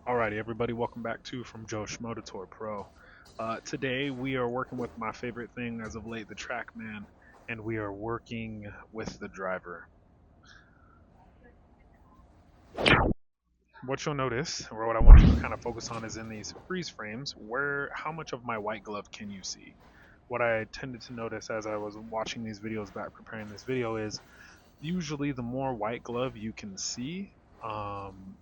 Alrighty, everybody, welcome back to From Joe Schmo to Tour Pro. Today we are working with my favorite thing as of late, the TrackMan, and we are working with the driver. What you'll notice, or what I want you to kind of focus on, is in these freeze frames, how much of my white glove can you see? What I tended to notice as I was watching these videos back preparing this video is usually the more white glove you can see,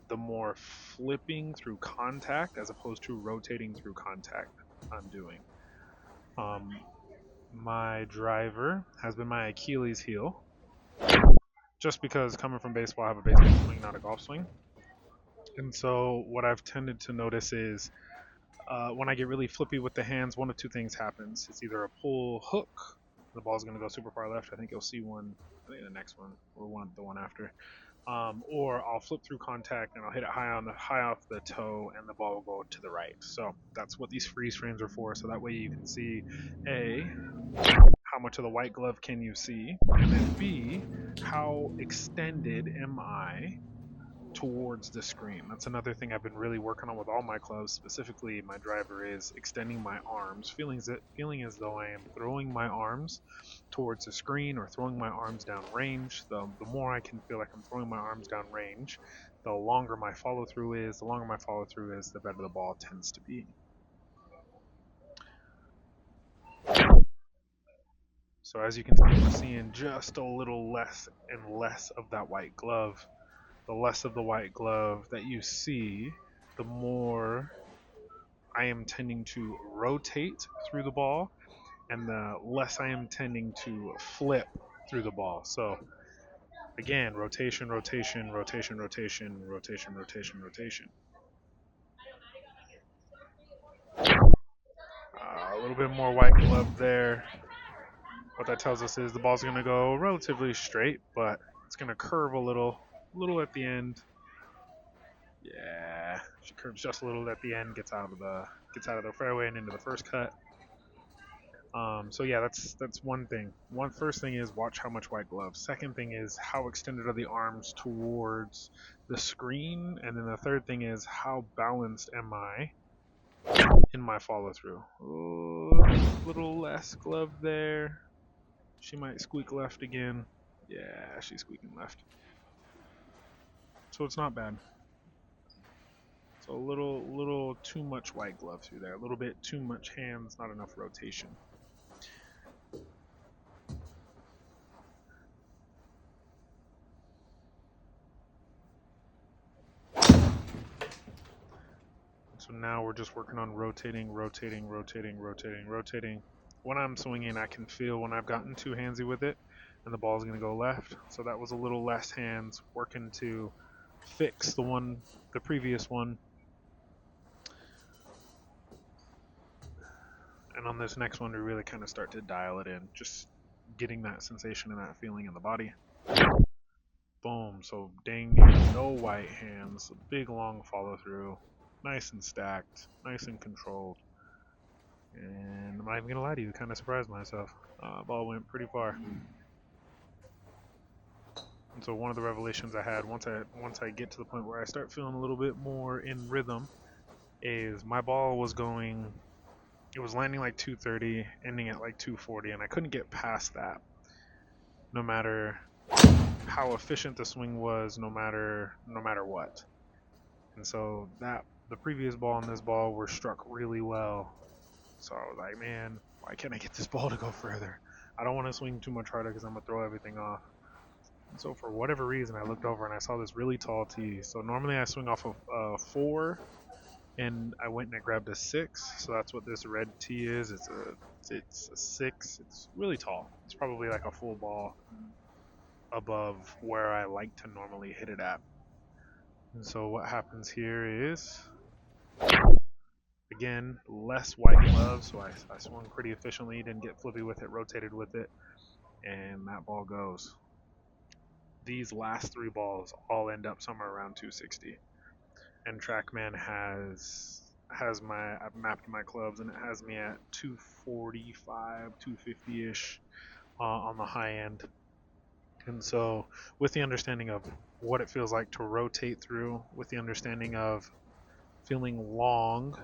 the more flipping through contact as opposed to rotating through contact I'm doing. Um, my driver has been my Achilles heel, just because coming from baseball, I have a baseball swing, not a golf swing. And so what I've tended to notice is when I get really flippy with the hands, one of two things happens. It's either a pull hook, the ball's going to go super far left. I think you'll see one, I think the next one, or the one after. Or I'll flip through contact and I'll hit it high off the toe, and the ball will go to the right. So that's what these freeze frames are for. So that way you can see A, how much of the white glove can you see, and then B, how extended am I towards the screen. That's another thing I've been really working on with all my clubs, specifically my driver, is extending my arms, feeling as though I am throwing my arms towards the screen or throwing my arms down range. The more I can feel like I'm throwing my arms down range, the longer my follow through is. The longer my follow through is, the better the ball tends to be. So as you can see, we're seeing just a little less and less of that white glove. The less of the white glove that you see, the more I am tending to rotate through the ball, and the less I am tending to flip through the ball. So again, rotation, rotation, rotation, rotation, rotation, rotation, rotation. A little bit more white glove there. What that tells us is the ball's going to go relatively straight, but it's going to curve a little at the end. Yeah, she curves just a little at the end, gets out of the fairway and into the first cut. So yeah, that's one thing. First thing is watch how much white glove. Second thing is how extended are the arms towards the screen, and then the third thing is how balanced am I in my follow through. Little less glove there. She might squeak left again. Yeah, she's squeaking left. So it's not bad. So a little too much white glove through there. A little bit too much hands, not enough rotation. So now we're just working on rotating, rotating, rotating, rotating, rotating. When I'm swinging, I can feel when I've gotten too handsy with it, and the ball's going to go left. So that was a little less hands working to fix the previous one. And on this next one, we really kind of start to dial it in, just getting that sensation and that feeling in the body. Boom. So dang near no white hands, a big long follow through, nice and stacked, nice and controlled. And I'm not even gonna lie to you, kind of surprised myself. Ball went pretty far. And so one of the revelations I had once I get to the point where I start feeling a little bit more in rhythm is my ball was going. It was landing like 230, ending at like 240, and I couldn't get past that. No matter how efficient the swing was, no matter what. And so the previous ball and this ball were struck really well. So I was like, man, why can't I get this ball to go further? I don't want to swing too much harder because I'm going to throw everything off. And so for whatever reason, I looked over and I saw this really tall tee. So normally I swing off of 4, and I went and I grabbed a 6. So that's what this red tee is. It's a 6. It's really tall. It's probably like a full ball above where I like to normally hit it at. And so what happens here is, again, less white glove, so I swung pretty efficiently, didn't get flippy with it, rotated with it, and that ball goes. These last 3 balls all end up somewhere around 260. And TrackMan I've mapped my clubs, and it has me at 245, 250-ish on the high end. And so with the understanding of what it feels like to rotate through, with the understanding of feeling long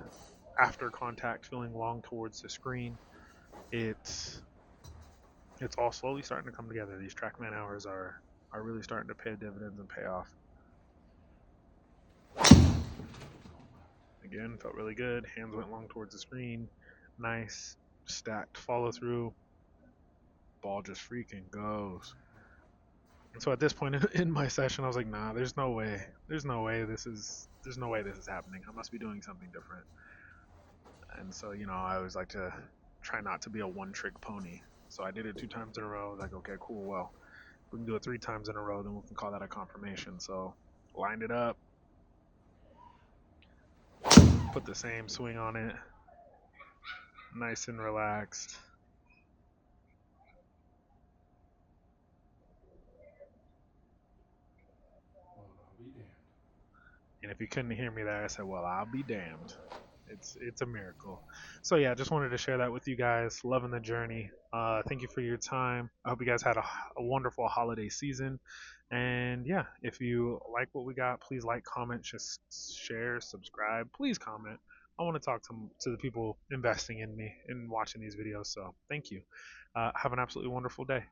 after contact, feeling long towards the screen. It's it's all slowly starting to come together. These TrackMan hours are really starting to pay dividends and pay off. Again, felt really good. Hands went long towards the screen. Nice stacked follow through. Ball just freaking goes. And so at this point in my session, I was like, nah, there's no way. There's no way this is happening. I must be doing something different. And so, I always like to try not to be a one trick pony. So I did it 2 times in a row. I was like, okay, cool. Well, if we can do it 3 times in a row, then we can call that a confirmation. So lined it up, put the same swing on it, nice and relaxed. And if you couldn't hear me there, I said, well, I'll be damned. It's a miracle. So yeah, just wanted to share that with you guys. Loving the journey. Thank you for your time. I hope you guys had a wonderful holiday season. And yeah, if you like what we got, please like, comment, just share, subscribe. Please comment. I want to talk to the people investing in me and watching these videos. So thank you. Have an absolutely wonderful day.